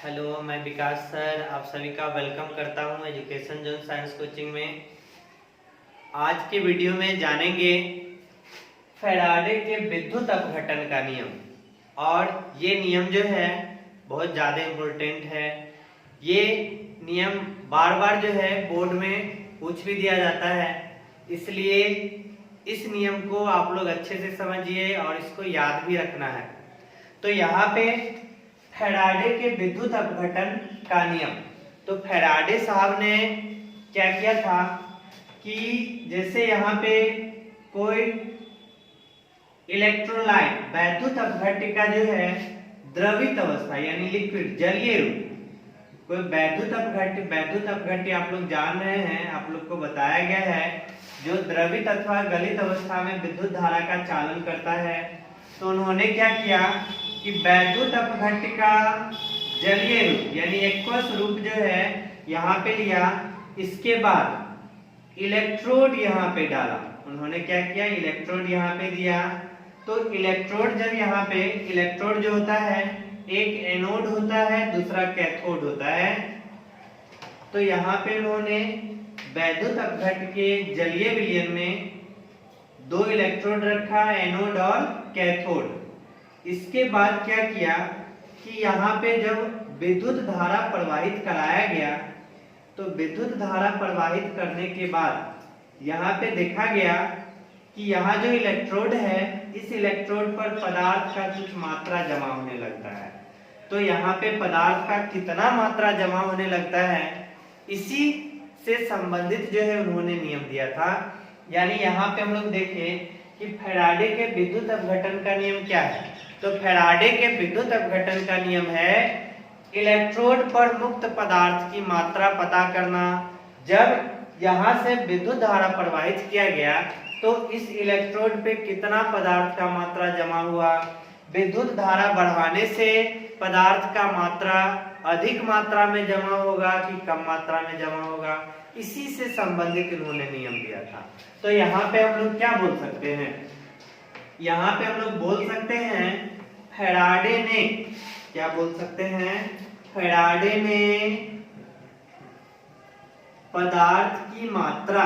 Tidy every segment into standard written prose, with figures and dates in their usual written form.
Hello, मैं विकास sir आप सभी का वेलकम करता हूं एजुकेशन जोन साइंस कोचिंग में। आज के वीडियो में जानेंगे फैराडे के विद्युत अपघटन का नियम। और ये नियम जो है बहुत ज़्यादा इम्पोर्टेंट है। ये नियम बार बार जो है बोर्ड में पूछ भी दिया जाता है, इसलिए इस नियम को आप लोग अच्छे से समझिए और इसको याद भी रखना है। तो यहाँ पे फैराडे के विद्युत अपघटन का नियम, तो फैराडे साहब ने क्या किया था कि जैसे यहाँ पे कोई इलेक्ट्रोलाइट वैद्युत अपघटिका जो है द्रवित अवस्था यानी लिक्विड जलीय रूप, कोई वैद्युत अपघट्य आप लोग जान रहे हैं, आप लोग को बताया गया है जो द्रवित अथवा गलित अवस्था में विद्युत धारा का चालन करता है। तो उन्होंने क्या किया कि वैद्युत अपघटिका जलीय रूप यानी एक्वस रूप जो है यहाँ पे लिया, इसके बाद इलेक्ट्रोड यहाँ पे डाला। उन्होंने क्या किया, इलेक्ट्रोड यहाँ पे दिया। तो इलेक्ट्रोड जब यहाँ पे इलेक्ट्रोड जो होता है एक एनोड होता है, दूसरा कैथोड होता है। तो यहाँ पे उन्होंने वैद्युत अपघट्य के जलीय विलयन में दो इलेक्ट्रोड रखा, एनोड और कैथोड। इसके बाद क्या किया कि यहाँ पे जब विद्युत धारा प्रवाहित कराया गया, तो विद्युत धारा प्रवाहित करने के बाद यहाँ पे देखा गया कि यहाँ जो इलेक्ट्रोड है इस इलेक्ट्रोड पर पदार्थ का कुछ मात्रा जमा होने लगता है। तो यहाँ पे पदार्थ का कितना मात्रा जमा होने लगता है, इसी से संबंधित जो है उन्होंने नियम दिया था। यानी यहाँ पे हम लोग देखें कि फैराडे के विद्युत अपघटन का नियम क्या है। तो फैराडे के विद्युत अपघटन का नियम है इलेक्ट्रोड पर मुक्त पदार्थ की मात्रा पता करना। जब यहाँ से विद्युत धारा प्रवाहित किया गया तो इस इलेक्ट्रोड पे कितना पदार्थ का मात्रा जमा हुआ, विद्युत धारा बढ़ाने से पदार्थ का मात्रा अधिक मात्रा में जमा होगा कि कम मात्रा में जमा होगा, इसी से संबंधित इन्होंने नियम दिया था। तो यहाँ पे हम लोग क्या बोल सकते हैं, यहाँ पे हम लोग बोल सकते हैं फैराडे ने, क्या बोल सकते हैं, फैराडे ने पदार्थ की मात्रा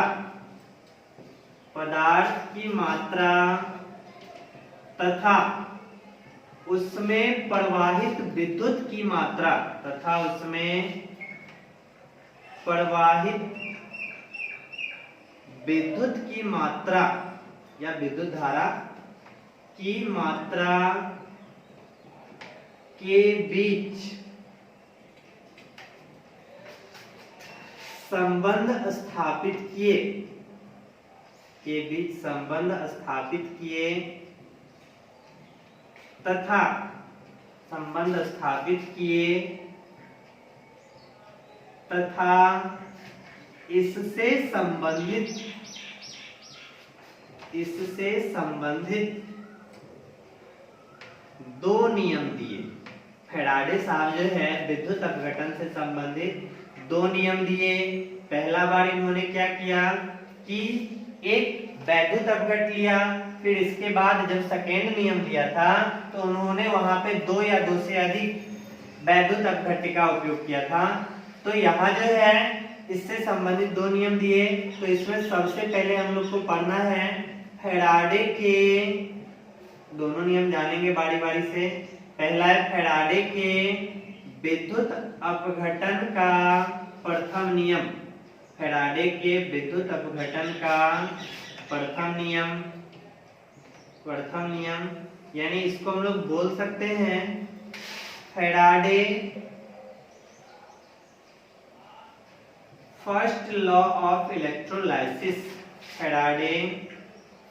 तथा उसमें प्रवाहित विद्युत की मात्रा या विद्युत धारा की मात्रा के बीच संबंध स्थापित किए तथा इससे संबंधित दो नियम दिए। फैराडे साहब जो है विद्युत अपघटन से संबंधित दो नियम दिए। पहला बार इन्होंने क्या किया कि एक वैद्युत अपघट्य लिया, फिर इसके बाद जब सेकेंड नियम दिया था तो उन्होंने वहां पे दो या दो से अधिक वैद्युत अपघट्य का उपयोग किया था। तो यहाँ जो है इससे संबंधित दो नियम दिए। तो इसमें सबसे पहले हम लोग को पढ़ना है फैराडे के, दोनों नियम जानेंगे बारी बारी से। पहला है फैराडे के विद्युत अपघटन का प्रथम नियम, फैराडे के विद्युत अपघटन का प्रथम नियम यानी इसको हम लोग बोल सकते हैं Faraday first law of electrolysis. Faraday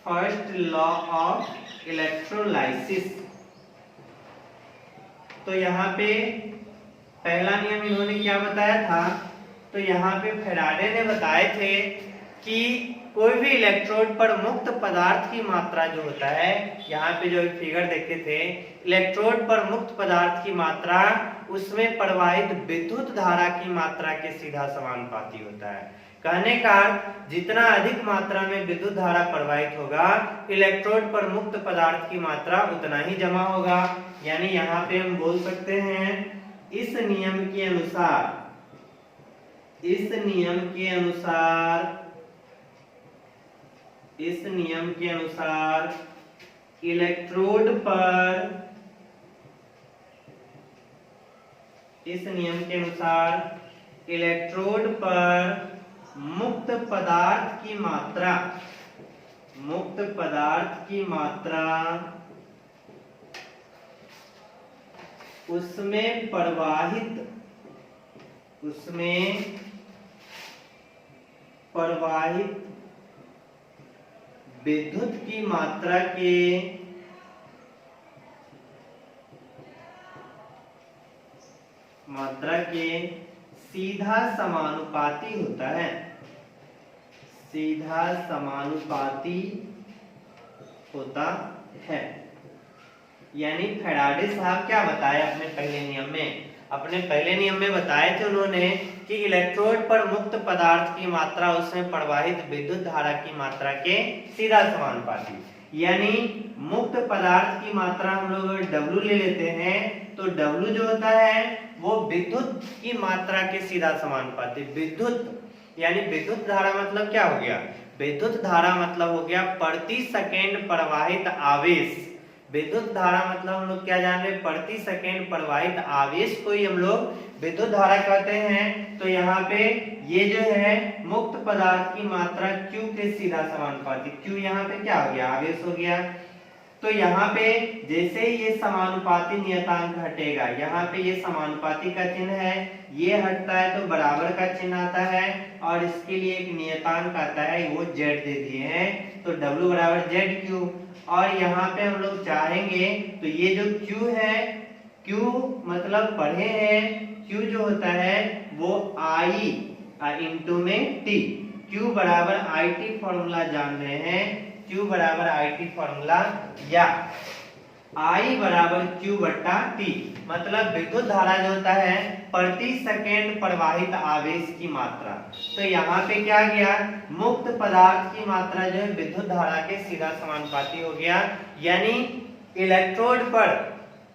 first law of electrolysis. तो यहाँ पे पहला नियम इन्होंने क्या बताया था, तो यहाँ पे फैराडे ने बताए थे कि कोई भी इलेक्ट्रोड पर मुक्त पदार्थ की मात्रा जो होता है, यहाँ पे जो फिगर देखते थे, इलेक्ट्रोड पर मुक्त पदार्थ की मात्रा उसमें प्रवाहित विद्युत धारा की मात्रा के सीधा समानुपाती होता है। कहने का जितना अधिक मात्रा में विद्युत धारा प्रवाहित होगा, इलेक्ट्रोड पर मुक्त पदार्थ की मात्रा उतना ही जमा होगा। यानी यहाँ पे हम बोल सकते हैं इस नियम के अनुसार इस नियम के अनुसार इलेक्ट्रोड पर मुक्त पदार्थ की मात्रा उसमें प्रवाहित विद्युत की मात्रा के सीधा समानुपाती होता है। यानी फैराडे साहब क्या बताए अपने पहले नियम में बताए थे उन्होंने कि इलेक्ट्रोड पर मुक्त पदार्थ की मात्रा उसमें प्रवाहित विद्युत धारा की मात्रा के सीधा समानुपाती। यानी मुक्त पदार्थ की मात्रा हम लोग W ले लेते हैं तो W जो होता है वो विद्युत की मात्रा के सीधा समानुपाती। विद्युत यानी विद्युत धारा मतलब क्या हो गया? विद्युत धारा मतलब हो गया प्रति सेकेंड प्रवाहित आवेश। विद्युत धारा मतलब हम लोग क्या जान रहे हैं? प्रति सेकेंड प्रवाहित आवेश को ही हम लोग विद्युत धारा कहते हैं। तो यहाँ पे ये जो है मुक्त पदार्थ की मात्रा Q के सीधा समानुपाती। Q यहाँ पे क्या हो गया? आवेश हो गया। तो यहाँ पे जैसे ही ये समानुपाती नियतांक हटेगा, यहाँ पे ये समानुपाती का चिन्ह है, ये हटता है तो बराबर का चिन्ह आता है और इसके लिए एक नियतांक आता है, वो Z दे दिए हैं। तो W बराबर ZQ। और यहाँ पे हम लोग चाहेंगे तो ये जो Q है, Q मतलब पढ़े हैं, Q जो होता है वो I इंटू में T। Q बराबर IT फॉर्मूला जान रहे हैं, Q बराबर IT फॉर्मूला या I बराबर Q बट्टा T। मतलब विद्युत धारा जो होता है प्रति सेकेंड प्रवाहित आवेश की मात्रा। तो यहाँ पे क्या गया? मुक्त पदार्थ की मात्रा जो है विद्युत धारा के सीधा समानुपाती हो गया। यानी इलेक्ट्रोड पर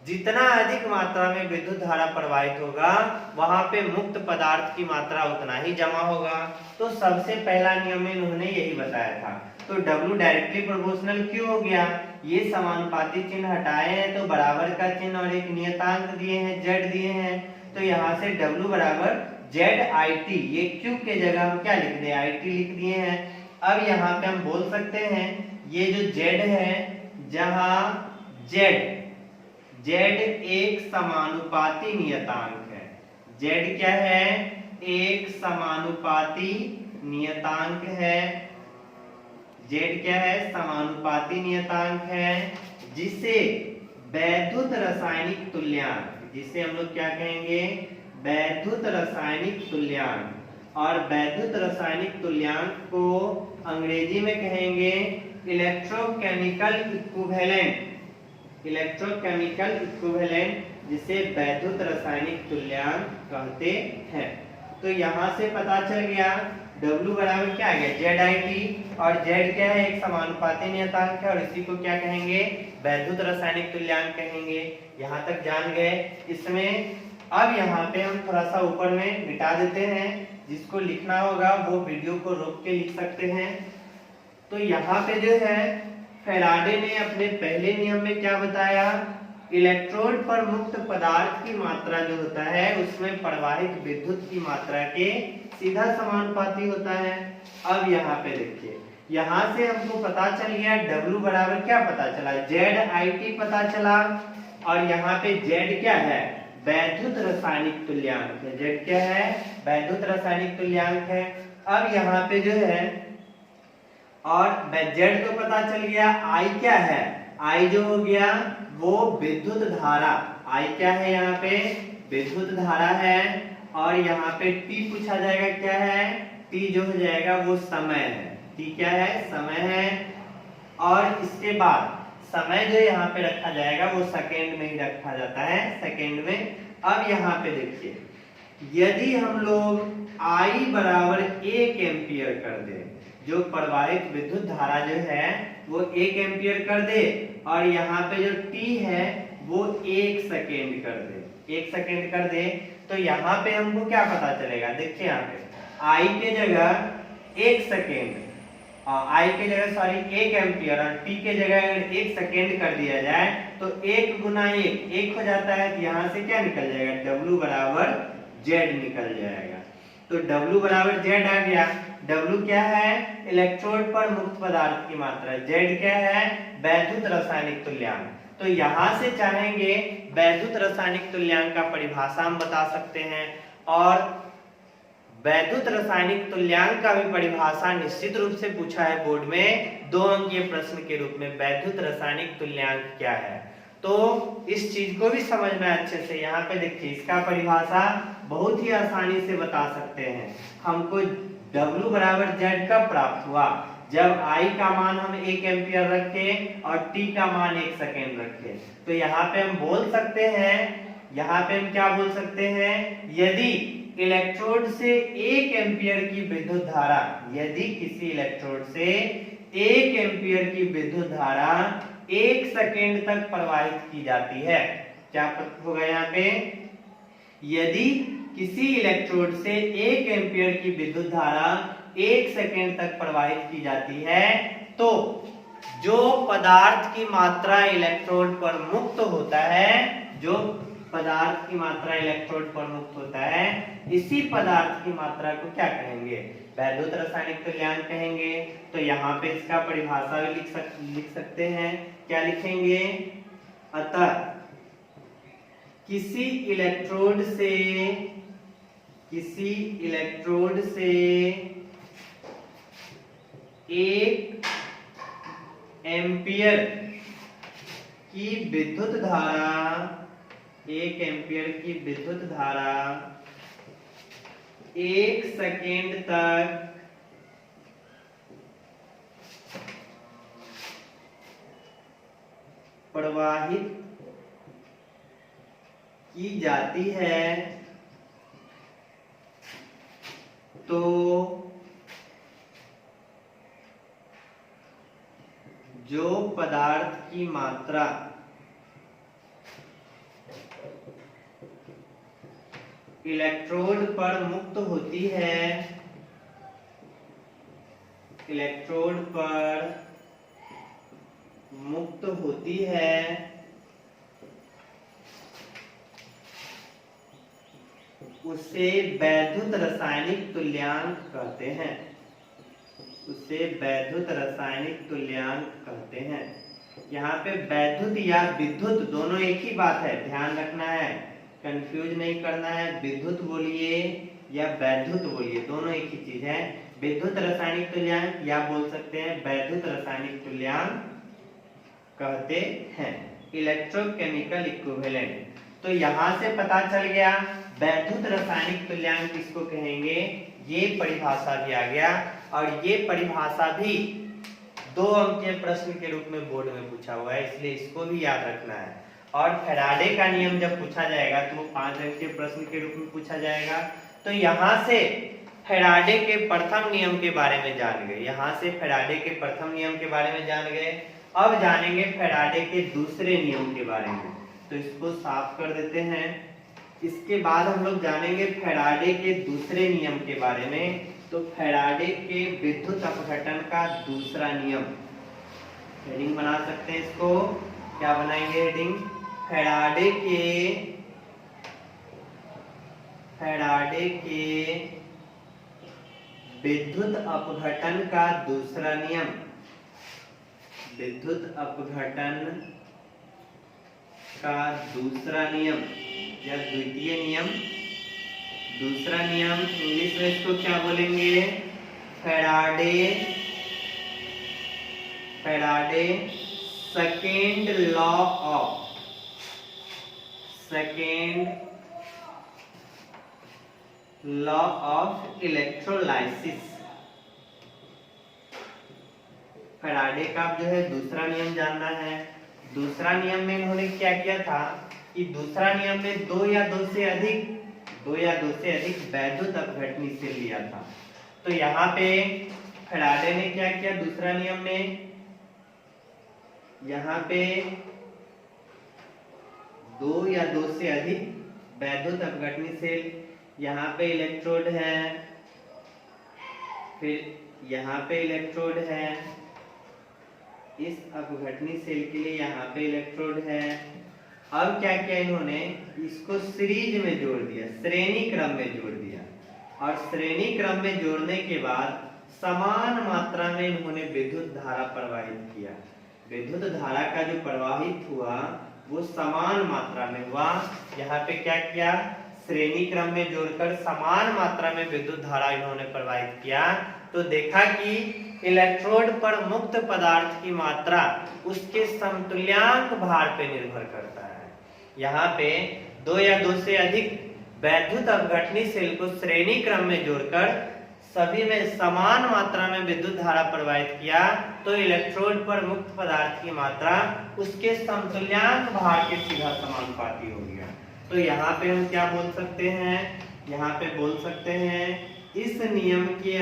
जितना अधिक मात्रा में विद्युत धारा प्रवाहित होगा वहां पे मुक्त पदार्थ की मात्रा उतना ही जमा होगा। तो सबसे पहला नियम में इन्होंने यही बताया था। तो W डायरेक्टली प्रोपोर्शनल Q हो गया। ये समानुपाती चिन्ह हटाए हैं तो बराबर का चिन्ह और एक नियतांक दिए हैं, Z दिए हैं। तो यहाँ से W बराबर ZIT, ये Q के जगह हम क्या लिख दें? IT लिख दिए हैं। अब यहाँ पे हम बोल सकते हैं ये जो Z है, जहाँ Z एक समानुपाती नियतांक है। Z क्या है? एक समानुपाती नियतांक है। Z क्या है? समानुपाती नियतांक है, जिसे वैद्युत रासायनिक तुल्यांक, जिसे हम लोग क्या कहेंगे? वैद्युत रासायनिक तुल्यांक। और वैद्युत रासायनिक तुल्यांक को अंग्रेजी में कहेंगे इलेक्ट्रोकेमिकल इक्विवेलेंट, जिसे वैद्युत रासायनिक तुल्यांक कहते हैं। तो यहाँ से पता चल गया W बराबर क्या आ गया? ZIT। और Z क्या है? एक समानुपाती नियतांक है और इसी को क्या कहेंगे? वैद्युत रासायनिक तुल्यांक कहेंगे। यहाँ तक जान गए इसमें। अब यहाँ पे हम थोड़ा सा ऊपर में मिटा देते हैं, जिसको लिखना होगा वो वीडियो को रोक के लिख सकते हैं। तो यहाँ पे जो है फैराडे ने अपने पहले नियम में क्या बताया? इलेक्ट्रोड पर मुक्त पदार्थ की मात्रा जो होता है उसमें प्रवाहित विद्युत की मात्रा के सीधा समानुपाती होता है। अब यहाँ पे देखिए, यहाँ से हमको पता चल गया W बराबर क्या पता चला? ZIT पता चला। और यहाँ पे Z क्या है? वैद्युत रासायनिक तुल्यांक है। Z क्या है? वैद्युत रासायनिक तुल्यांक है। अब यहाँ पे जो है, और Z तो पता चल गया, I क्या है? I जो हो गया वो विद्युत धारा। I क्या है? यहाँ पे विद्युत धारा है। और यहाँ पे T पूछा जाएगा, क्या है? T जो हो जाएगा वो समय है। T क्या है? समय है। और इसके बाद समय जो यहाँ पे रखा जाएगा वो सेकेंड में ही रखा जाता है, सेकेंड में। अब यहाँ पे देखिए, यदि हम लोग I बराबर 1 एम्पियर कर दे, जो प्रवाहित विद्युत धारा जो है वो 1 एम्पियर कर दे, और यहाँ पे जो T है वो 1 सेकेंड कर दे, 1 सेकेंड कर दे तो यहाँ पे हमको क्या पता चलेगा, देखिए यहाँ पे I के जगह 1 सेकेंड, I के जगह सॉरी 1 एम्पियर और T के जगह अगर 1 सेकेंड कर दिया जाए तो 1 गुना 1 हो जाता है। तो यहाँ से क्या निकल जाएगा, W बराबर Z निकल जाएगा। तो W बराबर Z आ गया। W क्या है, इलेक्ट्रोड पर मुक्त पदार्थ की मात्रा, Z क्या है, वैद्युत रासायनिक तुल्यांक। तो यहाँ से चाहेंगे वैद्युत रासायनिक तुल्यांक का परिभाषा हम बता सकते हैं, और वैद्युत रासायनिक तुल्यांक का भी परिभाषा निश्चित रूप से पूछा है बोर्ड में 2 अंकीय प्रश्न के रूप में, वैद्युत रासायनिक तुल्यांक क्या है। तो इस चीज को भी समझना है अच्छे से। यहाँ पे देखिए इसका परिभाषा बहुत ही आसानी से बता सकते हैं। हमको W बराबर Z कब प्राप्त हुआ, जब I का मान हम 1 एम्पियर रखे और T का मान 1 सेकेंड रखे। तो यहाँ पे हम बोल सकते हैं, यहाँ पे हम क्या बोल सकते हैं, यदि इलेक्ट्रोड से 1 एम्पियर की विद्युत धारा, यदि किसी इलेक्ट्रोड से 1 एम्पियर की विद्युत धारा 1 सेकेंड तक प्रवाहित की जाती है, क्या होगा यहाँ पे, यदि किसी इलेक्ट्रोड से 1 एम्पियर की विद्युत धारा 1 सेकेंड तक प्रवाहित की जाती है, तो जो पदार्थ की मात्रा इलेक्ट्रोड पर मुक्त होता है, जो पदार्थ की मात्रा इलेक्ट्रोड पर मुक्त होता है, इसी पदार्थ की मात्रा को क्या कहेंगे, वैद्युत रासायनिक तुल्यांक कहेंगे। तो यहाँ पे इसका परिभाषा भी लिख सकते हैं, क्या लिखेंगे, अतः किसी इलेक्ट्रोड से 1 एम्पियर की विद्युत धारा, 1 एम्पियर की विद्युत धारा 1 सेकेंड तक प्रवाहित की जाती है, तो जो पदार्थ की मात्रा इलेक्ट्रोड पर मुक्त होती है, इलेक्ट्रोड पर मुक्त होती है, उसे वैद्युत रासायनिक तुल्यांक कहते हैं, उसे वैद्युत रासायनिक तुल्यांक कहते हैं। यहाँ पे वैद्युत या विद्युत दोनों एक ही बात है, ध्यान रखना है, कंफ्यूज नहीं करना है। विद्युत बोलिए या वैद्युत बोलिए, दोनों एक ही चीज है। विद्युत रासायनिक तुल्यांक या बोल सकते हैं वैद्युत रासायनिक तुल्यांक कहते हैं, इलेक्ट्रोकेमिकल इक्विवेलेंट। तो यहाँ से पता चल गया वैद्युत रासायनिक तुल्यांक किसको कहेंगे, ये परिभाषा भी आ गया, और ये परिभाषा भी 2 अंकीय प्रश्न के रूप में बोर्ड में पूछा हुआ है, इसलिए इसको भी याद रखना है। और फैराडे का नियम जब पूछा जाएगा तो वो 5 अंकीय प्रश्न के रूप में पूछा जाएगा। तो यहाँ से फैराडे के प्रथम नियम के बारे में जान गए, यहाँ से फैराडे के प्रथम नियम के बारे में जान गए। अब जानेंगे फैराडे के दूसरे नियम के बारे में, तो इसको साफ कर देते हैं। इसके बाद हम लोग जानेंगे फैराडे के दूसरे नियम के बारे में। तो फैराडे के विद्युत अपघटन का दूसरा नियम, हेडिंग बना सकते हैं इसको, क्या बनाएंगे हेडिंग, फैराडे के विद्युत अपघटन का दूसरा नियम, विद्युत अपघटन का दूसरा नियम या द्वितीय नियम, दूसरा नियम इंग्लिश में इसको क्या बोलेंगे, Faraday second law of electrolysis. Faraday का जो है दूसरा नियम जानना है। दूसरा नियम में इन्होंने क्या किया था कि दूसरा नियम में 2 या 2 से अधिक वैद्युत अपघटनी से लिया था। तो यहाँ पे फैराडे ने क्या किया दूसरा नियम में, यहाँ पे 2 या 2 से अधिक वैद्युत अपघटनी सेल, यहाँ पे इलेक्ट्रोड है, फिर यहाँ पे इलेक्ट्रोड है, इस अपघटनी सेल के लिए यहाँ पे इलेक्ट्रोड है। अब क्या किया इन्होंने, इसको सीरीज में जोड़ दिया, श्रेणी क्रम में जोड़ दिया, और श्रेणी क्रम में जोड़ने के बाद समान मात्रा में इन्होंने विद्युत धारा प्रवाहित किया। विद्युत धारा का जो प्रवाहित हुआ वो समान मात्रा में हुआ। यहाँ पे क्या किया, श्रेणी क्रम में जोड़कर समान मात्रा में विद्युत धारा इन्होंने प्रवाहित किया, तो देखा कि इलेक्ट्रोड पर मुक्त पदार्थ की मात्रा उसके समतुल्यांक भार पे निर्भर करता है। यहाँ पे दो या दो से अधिक वैद्युत अपघटनी सेल को श्रेणी क्रम में जोड़कर सभी में समान मात्रा में विद्युत धारा प्रवाहित किया, तो इलेक्ट्रोड पर मुक्त पदार्थ की मात्रा उसके समतुल्यांक भार के सीधा समानुपाती हो गया। तो यहाँ पे हम क्या बोल सकते हैं, यहाँ पे बोल सकते हैं इस नियम के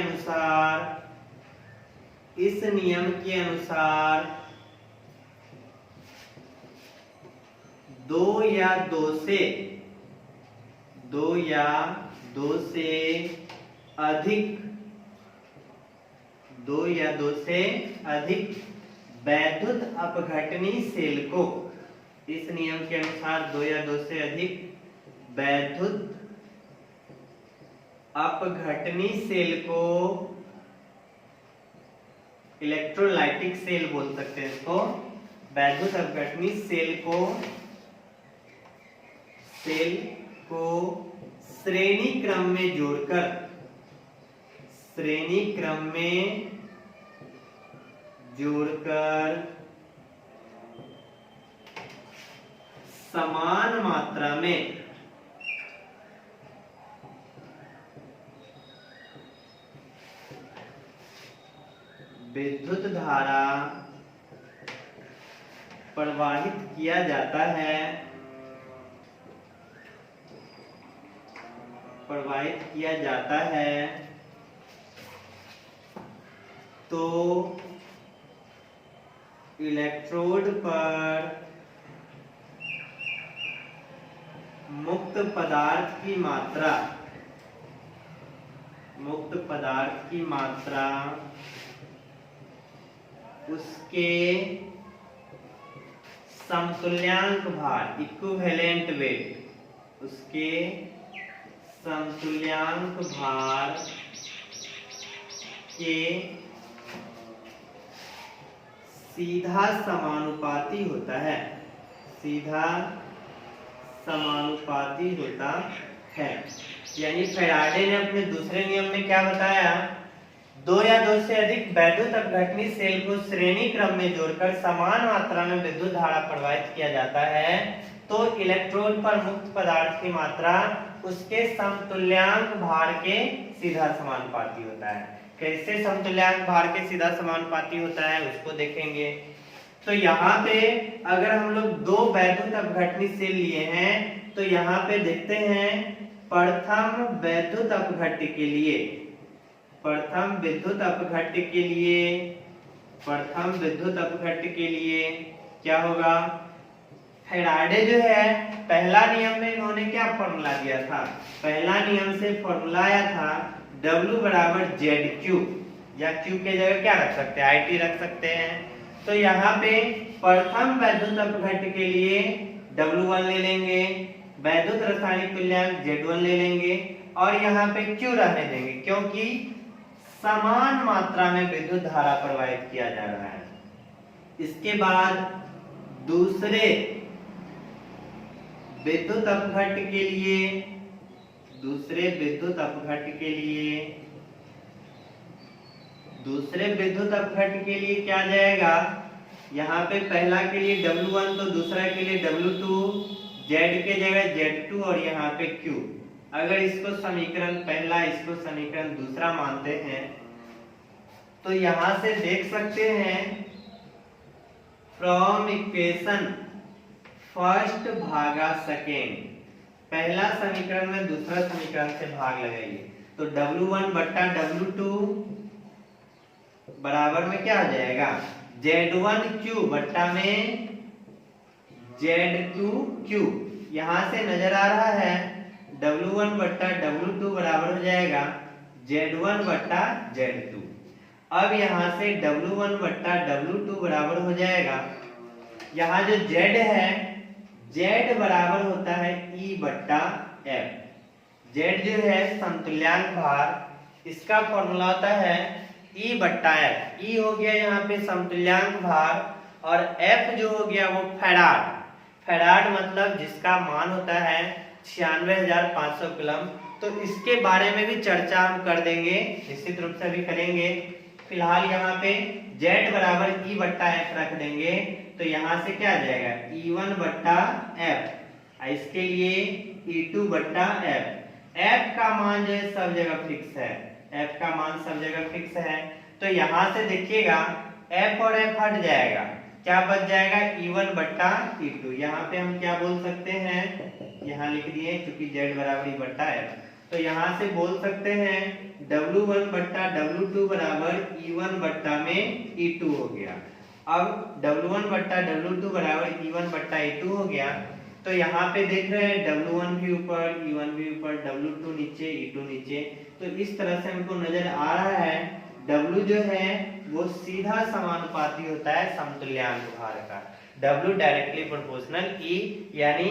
अनुसार दो या दो से अधिक वैद्युत अपघटनी सेल को, इस नियम के अनुसार दो या दो से अधिक वैद्युत अपघटनी सेल को, इलेक्ट्रोलाइटिक सेल बोल सकते हैं इसको, वैद्युत अपघटनी सेल को श्रेणी क्रम में जोड़कर समान मात्रा में विद्युत धारा प्रवाहित किया जाता है, तो इलेक्ट्रोड पर मुक्त पदार्थ की मात्रा उसके समतुल्यांक भार, इक्विवेलेंट वेट, उसके समतुल्यांक भार के सीधा समानुपाती होता है, यानी फैराडे ने अपने दूसरे नियम में क्या बताया, दो या दो से अधिक वैद्युत अपघटनी सेल को श्रेणी क्रम में जोड़कर समान मात्रा में विद्युत धारा प्रवाहित किया जाता है, तो इलेक्ट्रोड पर मुक्त पदार्थ की मात्रा उसके समतुल्यांक भार के सीधा समानुपाती होता है। कैसे समतुल्यांक भार के सीधा समानुपाती होता है उसको देखेंगे। तो यहाँ पे अगर हम लोग दो वैद्युत अपघटनी सेल लिए हैं, तो यहाँ पे देखते हैं प्रथम विद्युत अपघट्य के लिए क्या होगा, फैराडे जो है पहला नियम में इन्होंने क्या फॉर्मूला दिया था, पहला नियम से फॉर्मूला आया था W बराबर ZQ, या Q के जगह क्या रख सकते हैं, IT रख सकते हैं। तो यहाँ पे प्रथम वैद्युत अपघट्य के लिए W1 ले लेंगे, वैद्युत रासायनिक तुल्यांक Z1 ले लेंगे, और यहाँ पे Q रहने देंगे, क्योंकि समान मात्रा में विद्युत धारा प्रवाहित किया जा रहा है। इसके बाद दूसरे विद्युत अपघट्य के लिए क्या जाएगा, यहाँ पे पहला के लिए W1 तो दूसरा के लिए W2, Z के जगह Z2 और यहाँ पे Q। अगर इसको समीकरण पहला, इसको समीकरण दूसरा मानते हैं, तो यहाँ से देख सकते हैं फ्रॉम इक्वेशन फर्स्ट भागा सेकेंड, पहला समीकरण में दूसरा समीकरण से भाग लगाइए, तो W1 बट्टा W2 बराबर में क्या हो जाएगा, Z1Q बट्टा में Z2Q। यहाँ से नजर आ रहा है W1 बट्टा W2 बराबर हो जाएगा Z1 बट्टा Z2। अब यहाँ से W1 बट्टा W2 बराबर हो जाएगा, यहाँ जो Z है Z बराबर होता है E बट्टा F। Z जो है समतुल्यांक भार, इसका फॉर्मूला होता है E बट्टा F। E हो गया यहाँ पे समतुल्यांक भार और F जो हो गया वो फैराड। फैराड मतलब जिसका मान होता है 96,500 कूलम। तो इसके बारे में भी चर्चा हम कर देंगे, निश्चित रूप से भी करेंगे। फिलहाल यहाँ पे Z बराबर E बट्टा F रख देंगे, तो यहाँ से क्या आ जाएगा E1 बट्टा F, इसके लिए E2 बट्टा F। F का मान जो है सब जगह फिक्स है, F का मान सब जगह फिक्स है। तो यहाँ से देखिएगा F और F हट जाएगा, क्या बच जाएगा E1 बट्टा E2। यहाँ पे हम क्या बोल सकते हैं, यहाँ लिख दिए क्योंकि Z बराबर E बट्टा F, तो यहाँ से बोल सकते हैं W1 बट्टा W2 बराबर E1 बट्टा में E2 हो गया। अब W1 बट्टा W2 बराबर E1 बट्टा E2 हो गया, तो यहाँ पे देख रहे हैं W1 भी ऊपर, E1 भी ऊपर, W2 नीचे, E2 नीचे। तो इस तरह से हमको नजर आ रहा है W जो है वो सीधा समानुपाती होता है समतुल्यांक भार का। W डायरेक्टली प्रोपोर्शनल E यानी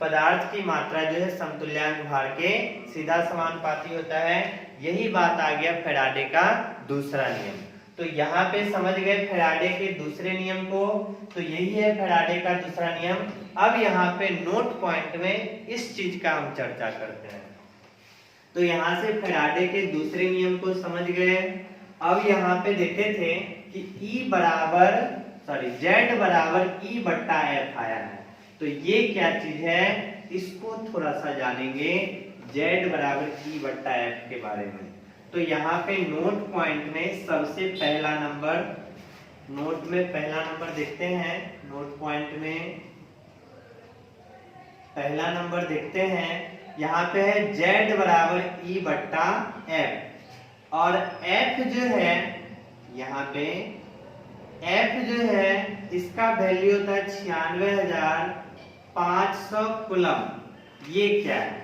पदार्थ की मात्रा जो है समतुल्यांक भार के सीधा समानुपाती होता है। यही बात आ गया फैराडे का दूसरा नियम। तो यहाँ पे समझ गए फैराडे के दूसरे नियम को, तो यही है फैराडे का दूसरा नियम। अब यहाँ पे नोट पॉइंट में इस चीज का हम चर्चा करते हैं। तो यहाँ से फैराडे के दूसरे नियम को समझ गए। अब यहाँ पे देखे थे कि Z बराबर E बट्टा F आया है, तो ये क्या चीज है इसको थोड़ा सा जानेंगे Z बराबर E बट्टा F के बारे में। तो यहाँ पे नोट पॉइंट में सबसे पहला नंबर, नोट में पहला नंबर देखते हैं। नोट पॉइंट में पहला नंबर देखते हैं, यहाँ पे है Z बराबर E बट्टा F और F जो है यहाँ पे F जो है इसका वैल्यू होता है 96,500 कूलम। ये क्या है,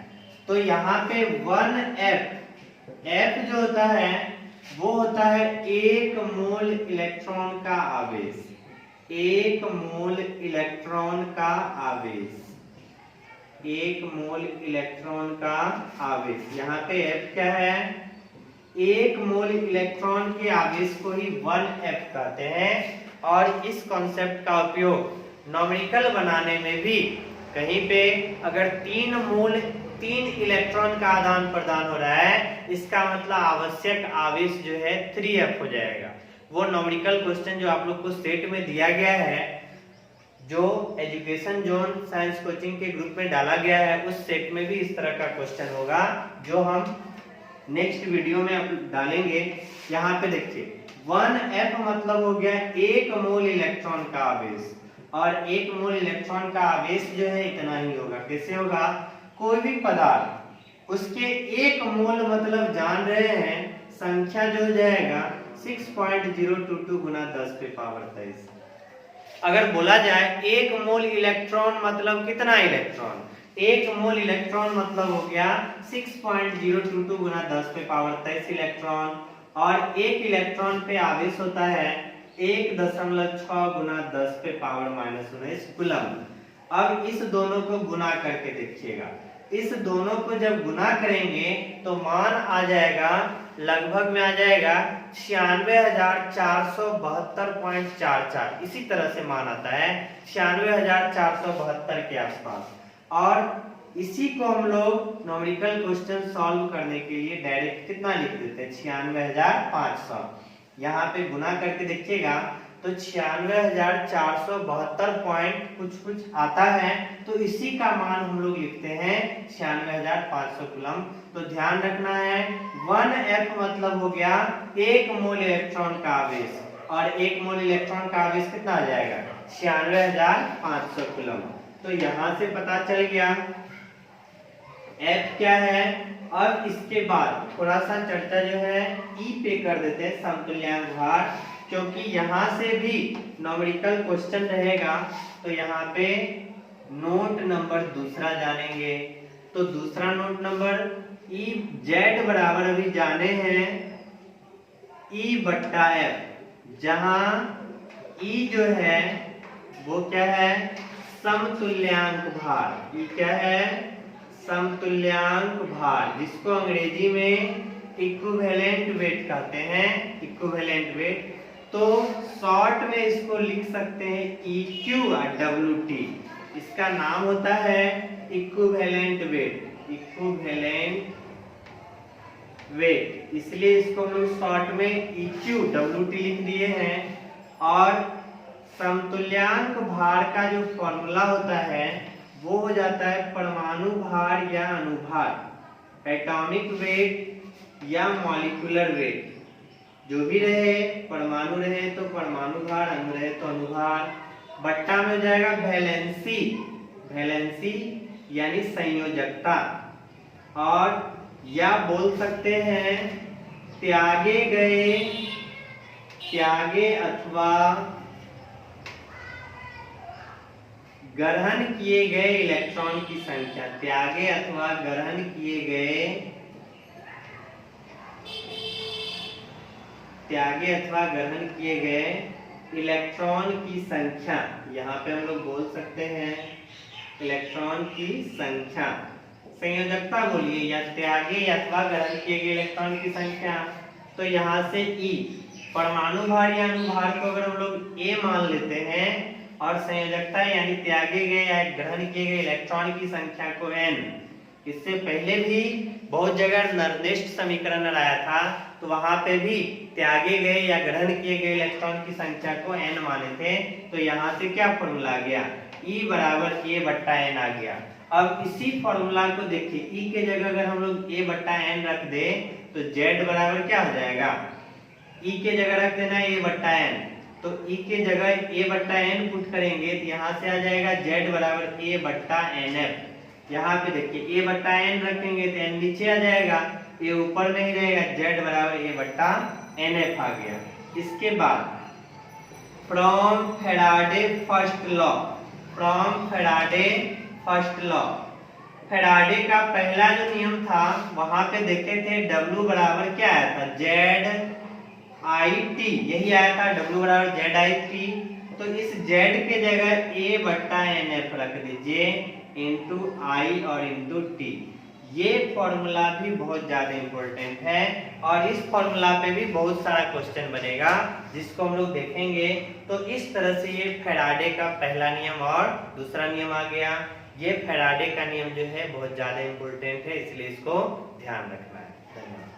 तो यहाँ पे 1F, F जो होता है वो होता है 1 मोल इलेक्ट्रॉन का आवेश, 1 मोल इलेक्ट्रॉन का आवेश, 1 मोल इलेक्ट्रॉन का आवेश। यहाँ पे F क्या है, 1 मोल इलेक्ट्रॉन के आवेश को ही 1F कहते हैं। और इस कॉन्सेप्ट का उपयोग नॉमेरिकल बनाने में भी, कहीं पे अगर 3 इलेक्ट्रॉन का आदान प्रदान हो रहा है, इसका मतलब आवश्यक आवेश जो है 3F हो जाएगा। वो नॉमेरिकल क्वेश्चन जो आप लोग को सेट में दिया गया है, जो एजुकेशन जोन साइंस कोचिंग के ग्रुप में डाला गया है, उस सेट में भी इस तरह का क्वेश्चन होगा जो हम नेक्स्ट वीडियो में डालेंगे। यहाँ पे देखिए 1F मतलब हो गया 1 मोल इलेक्ट्रॉन का आवेश, और 1 मोल इलेक्ट्रॉन का आवेश जो है इतना ही होगा। कैसे होगा, कोई भी पदार्थ उसके 1 मोल मतलब जान रहे हैं संख्या जो हो जाएगा 6.022 गुना 10 पे पावर 23। अगर बोला जाए 1 मोल इलेक्ट्रॉन मतलब कितना इलेक्ट्रॉन, 1 मोल इलेक्ट्रॉन मतलब हो गया 6.022 गुना 10 पे पावर 23 इलेक्ट्रॉन, और 1 इलेक्ट्रॉन पे आवेश होता है 1.6 गुना 10 पे पावर -19 कूलम। अब इस दोनों को गुना करके देखिएगा, इस दोनों को जब गुना करेंगे तो मान आ जाएगा, लगभग में आ जाएगा 96,472.44। इसी तरह से मान आता है 96,472 के आसपास। और इसी को हम लोग नॉमेरिकल क्वेश्चन सॉल्व करने के लिए डायरेक्ट कितना लिख देते हैं 96,500। यहाँ पे गुना करके देखिएगा तो 96,472 पॉइंट कुछ आता है, तो इसी का मान हम लोग लिखते हैं 96,500 कूलम। तो ध्यान रखना है 1F मतलब हो गया 1 मोल इलेक्ट्रॉन का आवेश, और 1 मोल इलेक्ट्रॉन का आवेश कितना आ जाएगा 96,500 कूलम। तो यहाँ से पता चल गया F क्या है। अब इसके बाद थोड़ा सा चर्चा जो है E पे कर देते हैं, समतुल्यांक भार, क्योंकि यहाँ से भी नॉमेरिकल क्वेश्चन रहेगा। तो यहाँ पे नोट नंबर दूसरा जानेंगे। तो दूसरा नोट नंबर ई जेड बराबर अभी जाने हैं ई बट्टा एफ, जहां ई जो है वो क्या है, समतुल्यांक भार। ई क्या है, समतुल्यांक भार, जिसको अंग्रेजी में इक्विवेलेंट वेट कहते हैं, इक्विवेलेंट वेट। तो शॉर्ट में इसको लिख सकते हैं EQ और WT। इसका नाम होता है इक्विवेलेंट वेट, इक्विवेलेंट वेट, इसलिए इसको हम लोग शॉर्ट में EQ WT लिख दिए हैं। और समतुल्यांक भार का जो फॉर्मूला होता है वो हो जाता है परमाणु भार या अनुभार, एटॉमिक वेट या मॉलिक्यूलर वेट। जो भी रहे, परमाणु रहे तो परमाणु भार, अणु रहे तो अनुभार। बट्टा में हो जाएगा वैलेंसी, वैलेंसी यानी संयोजकता। और या बोल सकते हैं त्यागे अथवा ग्रहण किए गए इलेक्ट्रॉन की संख्या, त्यागे अथवा ग्रहण किए गए, त्यागे अथवा ग्रहण किए गए इलेक्ट्रॉन की संख्या। यहाँ पे हम लोग बोल सकते हैं इलेक्ट्रॉन की संख्या। संयोजकता बोलिए, या त्यागे अथवा ग्रहण किए गए इलेक्ट्रॉन की संख्या। तो यहाँ से ई, परमाणु भार या अनुभार को अगर हम लोग ए मान लेते हैं और संयोजकता यानी त्यागे गए या ग्रहण किए गए इलेक्ट्रॉन की संख्या को n। इससे पहले भी बहुत जगह निर्दिष्ट समीकरण आया था, तो वहां पे भी त्यागे गए या ग्रहण किए गए इलेक्ट्रॉन की संख्या को n माने थे। तो यहाँ से क्या फॉर्मूला आ गया, E बराबर A बट्टा n आ गया। अब इसी फॉर्मूला को देखिए, E के जगह अगर हम लोग A बट्टा n रख दे तो Z बराबर क्या हो जाएगा, E के जगह रख देना A बट्टा n, तो E के जगह A बट्टा n पुट करेंगे तो यहाँ से आ जाएगा Z बराबर A बट्टा NF। यहाँ पे देखिए A बट्टा n रखेंगे तो n नीचे आ जाएगा, A ऊपर नहीं रहेगा, Z बराबर A बट्टा NF आ गया। इसके बाद from Faraday first law, from Faraday first law, Faraday का पहला जो नियम था वहां पे देखे थे W बराबर क्या आया था, ZIT, यही आया था W बराबर ZIT। तो इस Z के जगह A बट्टा NF रख दीजिए इंटू I और इंटू T। ये फॉर्मूला भी बहुत ज्यादा इंपॉर्टेंट है और इस फॉर्मूला पे भी बहुत सारा क्वेश्चन बनेगा जिसको हम लोग देखेंगे। तो इस तरह से ये फैराडे का पहला नियम और दूसरा नियम आ गया। ये फैराडे का नियम जो है बहुत ज्यादा इंपॉर्टेंट है, इसलिए इसको ध्यान रखना है। धन्यवाद।